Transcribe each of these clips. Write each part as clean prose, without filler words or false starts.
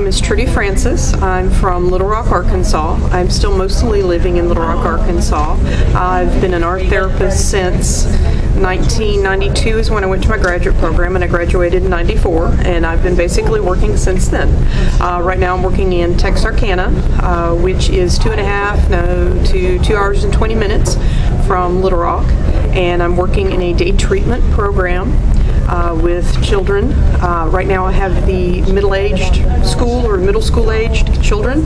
name is Trudy Francis. I'm from Little Rock, Arkansas. I'm still mostly living in Little Rock, Arkansas. I've been an art therapist since 1992 is when I went to my graduate program, and I graduated in 94, and I've been basically working since then. Right now I'm working in Texarkana, which is 2 hours and 20 minutes from Little Rock, and I'm working in a day treatment program with children. Right now I have the middle-aged school or middle school-aged children.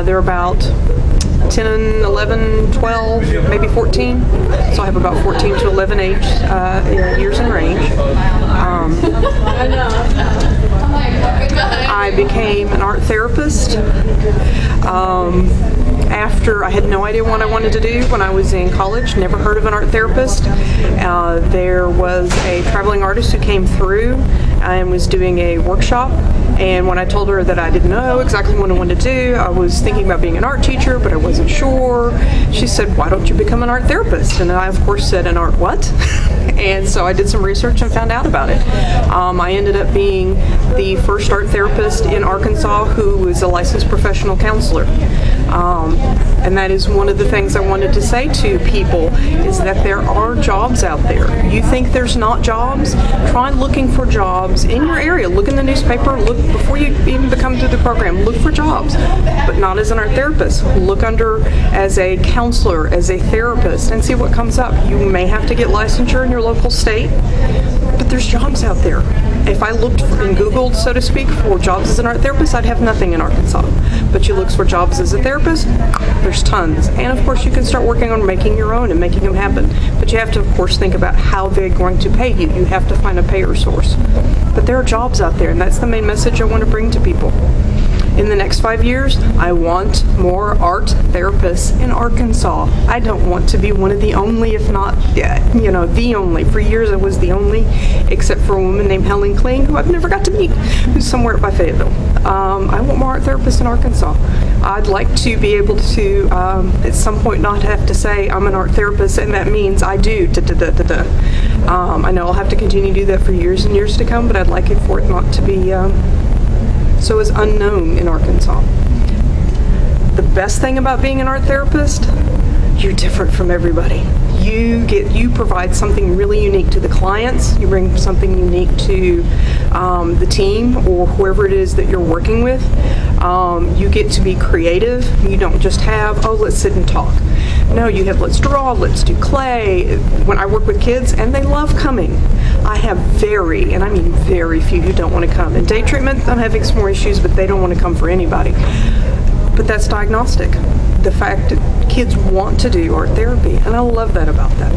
They're about 10, 11, 12, maybe 14. So I have about 14 to 11 years in range. I became an art therapist after I had no idea what I wanted to do when I was in college. Never heard of an art therapist. There was a traveling artist who came through and was doing a workshop, and when I told her that I didn't know exactly what I wanted to do, I was thinking about being an art teacher, but I wasn't sure. She said, "Why don't you become an art therapist?" And I, of course, said, "An art what?" And so I did some research and found out about it. I ended up being the first art therapist in Arkansas who was a licensed professional counselor. And that is one of the things I wanted to say to people, is that there are jobs out there. You think there's not jobs? Try looking for jobs in your area. Look in the newspaper. Look before you even come through the program. Look for jobs, but not as an art therapist. Look under as a counselor, as a therapist, and see what comes up. You may have to get licensure in your local state, but there's jobs out there. If I looked in Google, so to speak, for jobs as an art therapist, I'd have nothing in Arkansas. But you look for jobs as a therapist, there's tons. And of course you can start working on making your own and making them happen. But you have to, of course, think about how they're going to pay you. You have to find a payer source. But there are jobs out there, and that's the main message I want to bring to people. In the next 5 years, I want more art therapists in Arkansas. I don't want to be one of the only, if not, the only. For years I was the only, except for a woman named Helen Kling, who I've never got to meet, who's somewhere by Fayetteville. I want more art therapists in Arkansas. I'd like to be able to, at some point, not have to say I'm an art therapist, and that means I do I know I'll have to continue to do that for years and years to come, but I'd like it for it not to be so is unknown in Arkansas. The best thing about being an art therapist, you're different from everybody. You provide something really unique to the clients. You bring something unique to the team or whoever it is that you're working with. You get to be creative. You don't just have, oh, let's sit and talk. No, you have, let's draw, let's do clay. When I work with kids, and they love coming. I have very, and I mean very few who don't want to come. In day treatment, I'm having some more issues, but they don't want to come for anybody. But that's diagnostic. The fact that kids want to do art therapy, and I love that about that.